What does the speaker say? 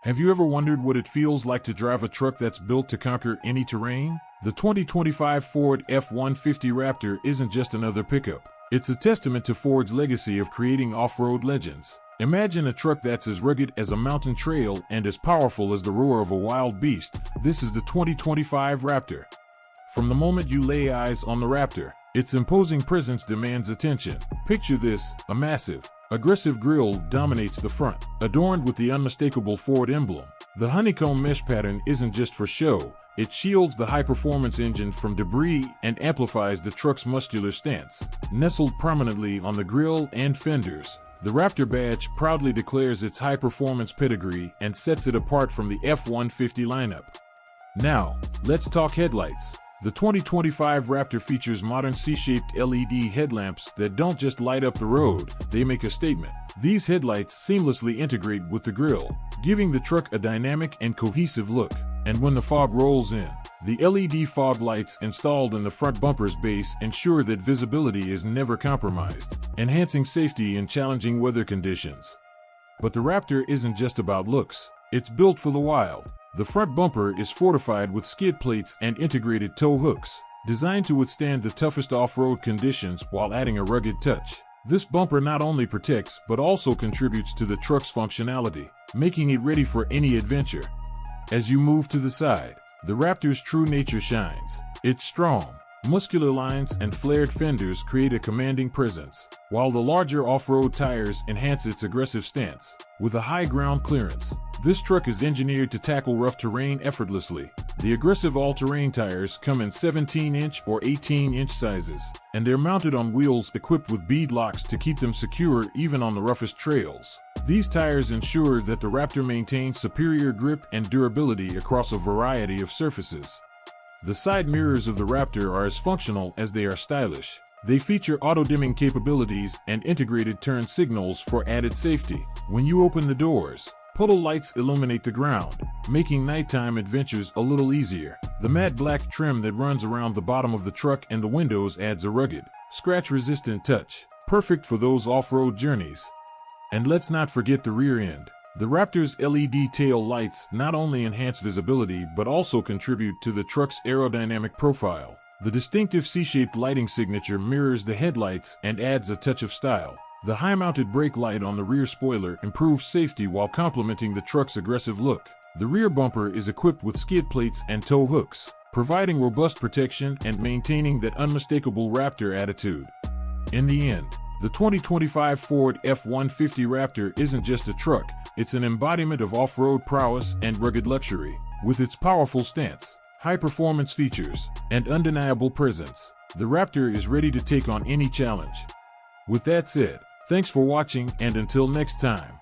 Have you ever wondered what it feels like to drive a truck that's built to conquer any terrain? The 2025 Ford F-150 Raptor isn't just another pickup. It's a testament to Ford's legacy of creating off-road legends. Imagine a truck that's as rugged as a mountain trail and as powerful as the roar of a wild beast. This is the 2025 Raptor. From the moment you lay eyes on the Raptor, its imposing presence demands attention. Picture this: a massive, aggressive grille dominates the front, adorned with the unmistakable Ford emblem. The honeycomb mesh pattern isn't just for show. It shields the high-performance engine from debris and amplifies the truck's muscular stance. Nestled prominently on the grille and fenders, the Raptor badge proudly declares its high-performance pedigree and sets it apart from the F-150 lineup. Now, let's talk headlights. The 2025 Raptor features modern C-shaped LED headlamps that don't just light up the road, they make a statement. These headlights seamlessly integrate with the grille, giving the truck a dynamic and cohesive look. And when the fog rolls in, the LED fog lights installed in the front bumper's base ensure that visibility is never compromised, enhancing safety in challenging weather conditions. But the Raptor isn't just about looks. It's built for the wild. The front bumper is fortified with skid plates and integrated tow hooks, designed to withstand the toughest off-road conditions while adding a rugged touch. This bumper not only protects but also contributes to the truck's functionality, making it ready for any adventure. As you move to the side, the Raptor's true nature shines. Its strong, muscular lines and flared fenders create a commanding presence, while the larger off-road tires enhance its aggressive stance. With a high ground clearance, this truck is engineered to tackle rough terrain effortlessly. The aggressive all-terrain tires come in 17-inch or 18-inch sizes, and they're mounted on wheels equipped with bead locks to keep them secure even on the roughest trails. These tires ensure that the Raptor maintains superior grip and durability across a variety of surfaces. The side mirrors of the Raptor are as functional as they are stylish. They feature auto-dimming capabilities and integrated turn signals for added safety. When you open the doors, puddle lights illuminate the ground, making nighttime adventures a little easier. The matte black trim that runs around the bottom of the truck and the windows adds a rugged, scratch-resistant touch, perfect for those off-road journeys. And let's not forget the rear end. The Raptor's LED tail lights not only enhance visibility but also contribute to the truck's aerodynamic profile. The distinctive C-shaped lighting signature mirrors the headlights and adds a touch of style. The high-mounted brake light on the rear spoiler improves safety while complementing the truck's aggressive look. The rear bumper is equipped with skid plates and tow hooks, providing robust protection and maintaining that unmistakable Raptor attitude. In the end, the 2025 Ford F-150 Raptor isn't just a truck, it's an embodiment of off-road prowess and rugged luxury. With its powerful stance, high-performance features, and undeniable presence, the Raptor is ready to take on any challenge. With that said, thanks for watching, and until next time.